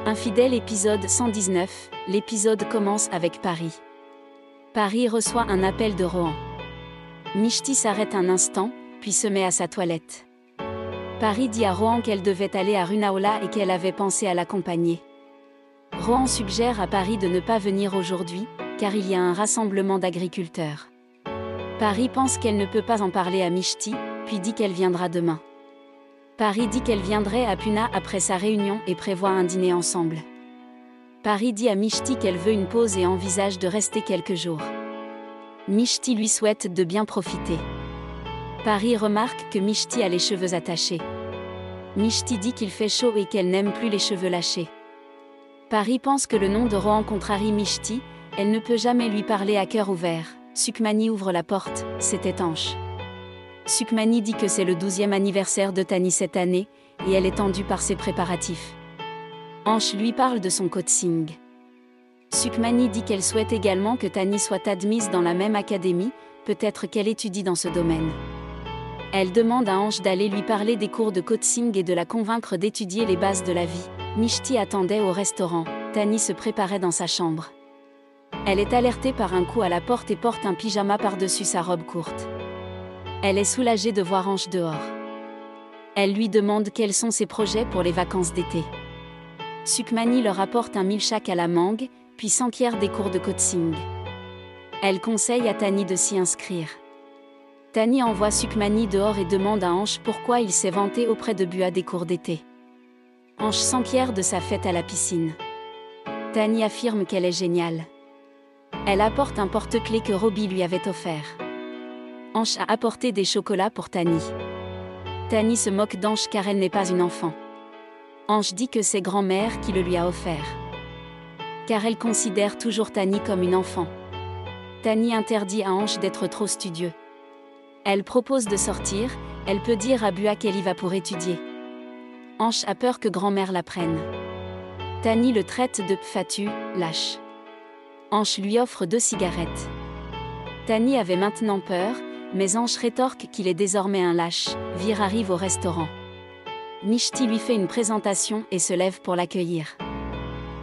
Infidèle épisode 119, l'épisode commence avec Paris. Paris reçoit un appel de Rohan. Mishti s'arrête un instant, puis se met à sa toilette. Paris dit à Rohan qu'elle devait aller à Runaola et qu'elle avait pensé à l'accompagner. Rohan suggère à Paris de ne pas venir aujourd'hui, car il y a un rassemblement d'agriculteurs. Paris pense qu'elle ne peut pas en parler à Mishti, puis dit qu'elle viendra demain. Paris dit qu'elle viendrait à Puna après sa réunion et prévoit un dîner ensemble. Paris dit à Mishti qu'elle veut une pause et envisage de rester quelques jours. Mishti lui souhaite de bien profiter. Paris remarque que Mishti a les cheveux attachés. Mishti dit qu'il fait chaud et qu'elle n'aime plus les cheveux lâchés. Paris pense que le nom de Rohan contrarie Mishti, elle ne peut jamais lui parler à cœur ouvert. Sukmani ouvre la porte, c'est étanche. Sukmani dit que c'est le 12e anniversaire de Tani cette année, et elle est tendue par ses préparatifs. Ansh lui parle de son coaching. Sukmani dit qu'elle souhaite également que Tani soit admise dans la même académie, peut-être qu'elle étudie dans ce domaine. Elle demande à Ansh d'aller lui parler des cours de coaching et de la convaincre d'étudier les bases de la vie. Mishti attendait au restaurant, Tani se préparait dans sa chambre. Elle est alertée par un coup à la porte et porte un pyjama par-dessus sa robe courte. Elle est soulagée de voir Ansh dehors. Elle lui demande quels sont ses projets pour les vacances d'été. Sukmani leur apporte un milkshake à la mangue, puis s'enquiert des cours de coaching. Elle conseille à Tani de s'y inscrire. Tani envoie Sukmani dehors et demande à Ansh pourquoi il s'est vanté auprès de Bua des cours d'été. Ansh s'enquiert de sa fête à la piscine. Tani affirme qu'elle est géniale. Elle apporte un porte-clés que Robbie lui avait offert. Ansh a apporté des chocolats pour Tani. Tani se moque d'Ansh car elle n'est pas une enfant. Ansh dit que c'est grand-mère qui le lui a offert. Car elle considère toujours Tani comme une enfant. Tani interdit à Ansh d'être trop studieux. Elle propose de sortir, elle peut dire à Bua qu'elle y va pour étudier. Ansh a peur que grand-mère la prenne. Tani le traite de fatu, lâche. Ansh lui offre 2 cigarettes. Tani avait maintenant peur, mais Ansh rétorque qu'il est désormais un lâche. Vir arrive au restaurant. Mishti lui fait une présentation et se lève pour l'accueillir.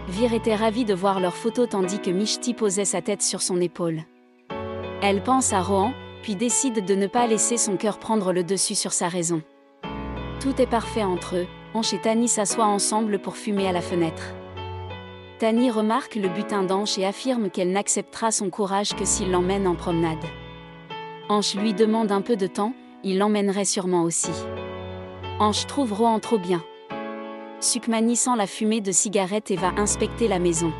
Vir était ravie de voir leurs photos tandis que Mishti posait sa tête sur son épaule. Elle pense à Rohan, puis décide de ne pas laisser son cœur prendre le dessus sur sa raison. Tout est parfait entre eux, Ansh et Tani s'assoient ensemble pour fumer à la fenêtre. Tani remarque le butin d'Ansh et affirme qu'elle n'acceptera son courage que s'il l'emmène en promenade. Ansh lui demande un peu de temps, il l'emmènerait sûrement aussi. Ansh trouve Rohan trop bien. Sukmani sent la fumée de cigarette et va inspecter la maison.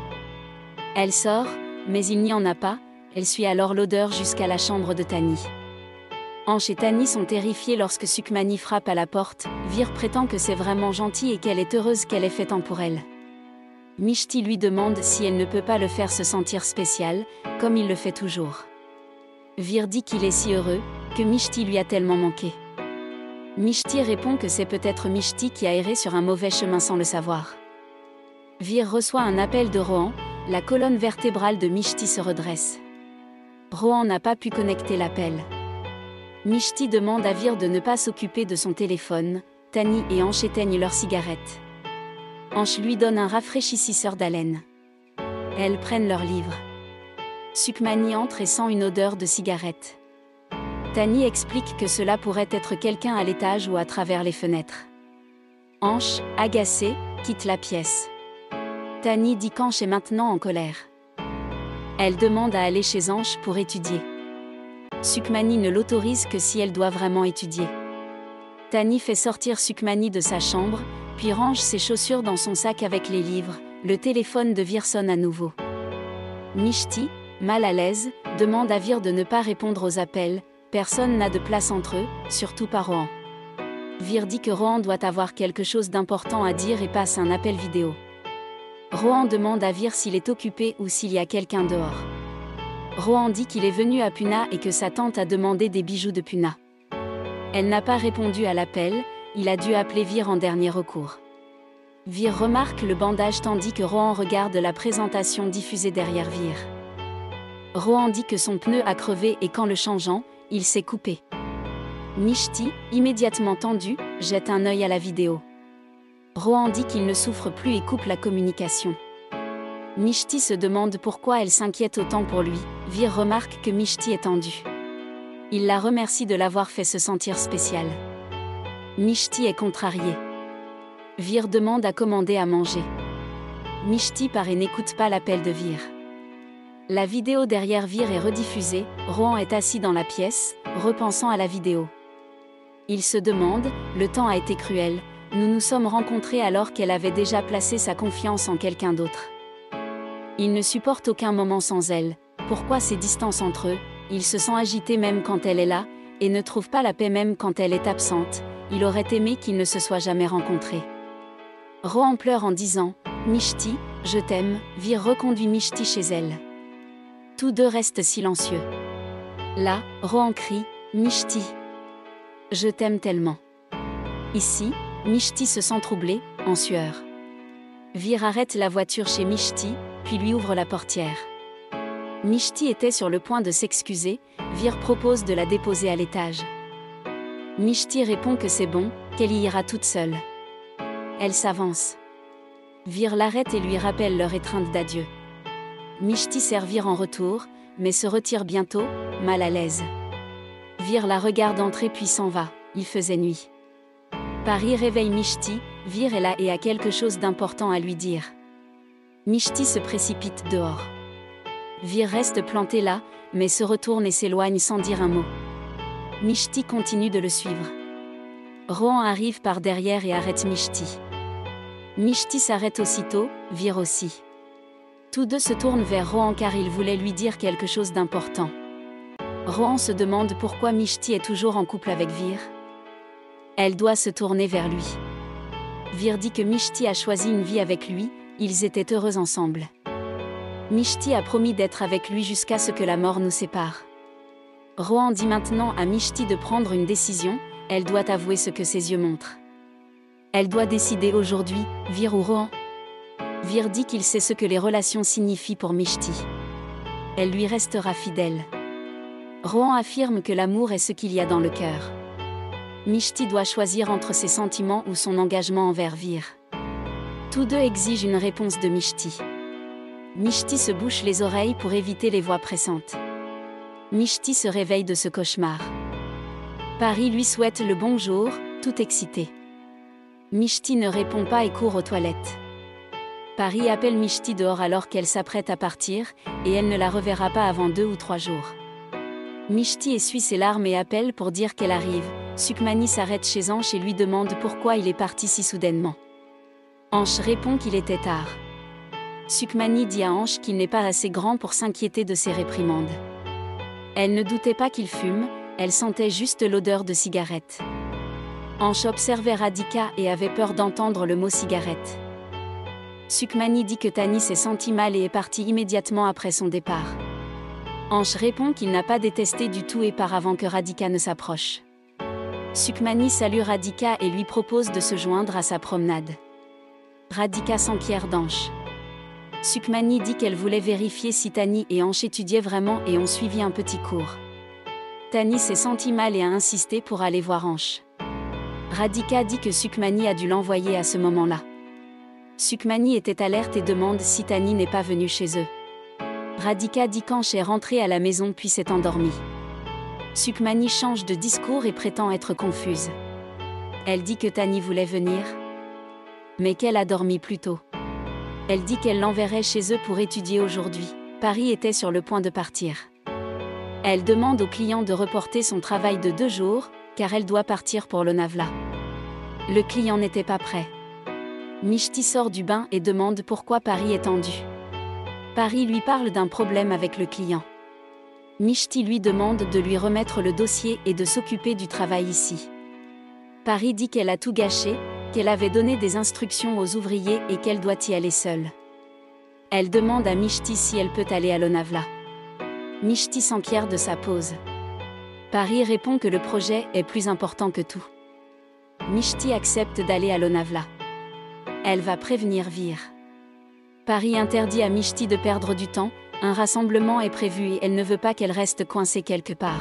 Elle sort, mais il n'y en a pas, elle suit alors l'odeur jusqu'à la chambre de Tani. Ansh et Tani sont terrifiés lorsque Sukmani frappe à la porte. Vir prétend que c'est vraiment gentil et qu'elle est heureuse qu'elle ait fait temps pour elle. Mishti lui demande si elle ne peut pas le faire se sentir spécial, comme il le fait toujours. Vir dit qu'il est si heureux, que Mishti lui a tellement manqué. Mishti répond que c'est peut-être Mishti qui a erré sur un mauvais chemin sans le savoir. Vir reçoit un appel de Rohan, la colonne vertébrale de Mishti se redresse. Rohan n'a pas pu connecter l'appel. Mishti demande à Vir de ne pas s'occuper de son téléphone, Tani et Ansh éteignent leurs cigarettes. Ansh lui donne un rafraîchisseur d'haleine. Elles prennent leurs livres. Sukmani entre et sent une odeur de cigarette. Tani explique que cela pourrait être quelqu'un à l'étage ou à travers les fenêtres. Ansh, agacé, quitte la pièce. Tani dit qu'Ansh est maintenant en colère. Elle demande à aller chez Ansh pour étudier. Sukmani ne l'autorise que si elle doit vraiment étudier. Tani fait sortir Sukmani de sa chambre, puis range ses chaussures dans son sac avec les livres. Le téléphone de Vir sonne à nouveau. Mishti, mal à l'aise, demande à Vir de ne pas répondre aux appels. Personne n'a de place entre eux, surtout pas Rohan. Vir dit que Rohan doit avoir quelque chose d'important à dire et passe un appel vidéo. Rohan demande à Vir s'il est occupé ou s'il y a quelqu'un dehors. Rohan dit qu'il est venu à Puna et que sa tante a demandé des bijoux de Puna. Elle n'a pas répondu à l'appel, il a dû appeler Vir en dernier recours. Vir remarque le bandage tandis que Rohan regarde la présentation diffusée derrière Vir. Rohan dit que son pneu a crevé et qu'en le changeant, il s'est coupé. Mishti, immédiatement tendu, jette un œil à la vidéo. Rohan dit qu'il ne souffre plus et coupe la communication. Mishti se demande pourquoi elle s'inquiète autant pour lui. Vir remarque que Mishti est tendue. Il la remercie de l'avoir fait se sentir spéciale. Mishti est contrariée. Vir demande à commander à manger. Mishti part et n'écoute pas l'appel de Vir. La vidéo derrière Vir est rediffusée. Rohan est assis dans la pièce, repensant à la vidéo. Il se demande, le temps a été cruel, nous nous sommes rencontrés alors qu'elle avait déjà placé sa confiance en quelqu'un d'autre. Il ne supporte aucun moment sans elle. Pourquoi ces distances entre eux? Il se sent agité même quand elle est là, et ne trouve pas la paix même quand elle est absente. Il aurait aimé qu'ils ne se soient jamais rencontrés. Rohan pleure en disant « Mishti, je t'aime », Vir reconduit Mishti chez elle. Tous deux restent silencieux. Là, Rohan crie « Mishti, je t'aime tellement ». Ici, Mishti se sent troublée, en sueur. Vir arrête la voiture chez Mishti, puis lui ouvre la portière. Mishti était sur le point de s'excuser, Vir propose de la déposer à l'étage. Mishti répond que c'est bon, qu'elle y ira toute seule. Elle s'avance. Vir l'arrête et lui rappelle leur étreinte d'adieu. Mishti sert Vir en retour, mais se retire bientôt, mal à l'aise. Vir la regarde entrer puis s'en va, il faisait nuit. Pari réveille Mishti, Vir est là et a quelque chose d'important à lui dire. Mishti se précipite dehors. Vir reste planté là, mais se retourne et s'éloigne sans dire un mot. Mishti continue de le suivre. Rohan arrive par derrière et arrête Mishti. Mishti s'arrête aussitôt, Vir aussi. Tous deux se tournent vers Rohan car ils voulaient lui dire quelque chose d'important. Rohan se demande pourquoi Mishti est toujours en couple avec Vir. Elle doit se tourner vers lui. Vir dit que Mishti a choisi une vie avec lui, ils étaient heureux ensemble. Mishti a promis d'être avec lui jusqu'à ce que la mort nous sépare. Rohan dit maintenant à Mishti de prendre une décision, elle doit avouer ce que ses yeux montrent. Elle doit décider aujourd'hui, Vir ou Rohan. Vir dit qu'il sait ce que les relations signifient pour Mishti. Elle lui restera fidèle. Rohan affirme que l'amour est ce qu'il y a dans le cœur. Mishti doit choisir entre ses sentiments ou son engagement envers Vir. Tous deux exigent une réponse de Mishti. Mishti se bouche les oreilles pour éviter les voix pressantes. Mishti se réveille de ce cauchemar. Pari lui souhaite le bonjour, tout excité. Mishti ne répond pas et court aux toilettes. Pari appelle Mishti dehors alors qu'elle s'apprête à partir, et elle ne la reverra pas avant 2 ou 3 jours. Mishti essuie ses larmes et appelle pour dire qu'elle arrive. Sukmani s'arrête chez Ansh et lui demande pourquoi il est parti si soudainement. Ansh répond qu'il était tard. Sukmani dit à Ansh qu'il n'est pas assez grand pour s'inquiéter de ses réprimandes. Elle ne doutait pas qu'il fume, elle sentait juste l'odeur de cigarette. Ansh observait Radhika et avait peur d'entendre le mot cigarette. Sukmani dit que Tani s'est senti mal et est parti immédiatement après son départ. Ansh répond qu'il n'a pas détesté du tout et part avant que Radhika ne s'approche. Sukmani salue Radhika et lui propose de se joindre à sa promenade. Radhika s'enquiert d'Ansh. Sukmani dit qu'elle voulait vérifier si Tani et Ansh étudiaient vraiment et ont suivi un petit cours. Tani s'est senti mal et a insisté pour aller voir Ansh. Radhika dit que Sukmani a dû l'envoyer à ce moment-là. Sukmani était alerte et demande si Tani n'est pas venue chez eux. Radhika dit qu'Ansh est rentrée à la maison puis s'est endormie. Sukmani change de discours et prétend être confuse. Elle dit que Tani voulait venir, mais qu'elle a dormi plus tôt. Elle dit qu'elle l'enverrait chez eux pour étudier aujourd'hui. Pari était sur le point de partir. Elle demande au client de reporter son travail de 2 jours, car elle doit partir pour Lonavala. Le client n'était pas prêt. Mishti sort du bain et demande pourquoi Pari est tendu. Pari lui parle d'un problème avec le client. Mishti lui demande de lui remettre le dossier et de s'occuper du travail ici. Pari dit qu'elle a tout gâché, qu'elle avait donné des instructions aux ouvriers et qu'elle doit y aller seule. Elle demande à Mishti si elle peut aller à Lonavala. Mishti s'enquiert de sa pause. Pari répond que le projet est plus important que tout. Mishti accepte d'aller à Lonavala. Elle va prévenir Vir. Pari interdit à Mishti de perdre du temps, un rassemblement est prévu et elle ne veut pas qu'elle reste coincée quelque part.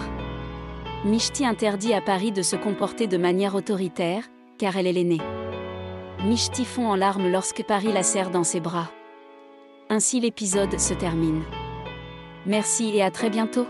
Mishti interdit à Pari de se comporter de manière autoritaire, car elle est l'aînée. Mishti fond en larmes lorsque Pari la serre dans ses bras. Ainsi l'épisode se termine. Merci et à très bientôt.